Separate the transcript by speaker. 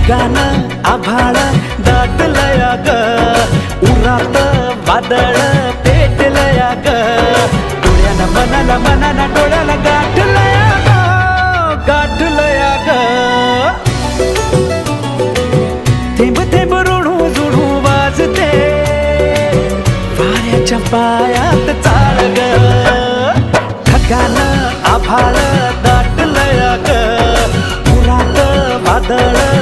Speaker 1: ढगान आभाळ दाटलया ग, उरात वादळ पेटलया ग, डोळ्याला मनाला मनाला डोळ्याला गाठलया ग, गाठलया ग. थेंब थेंब ऋणू जुणू वाजते वाऱ्याच्या पायात चाळ ग, ढगान आभाळ दाटलया ग, उरात वादळ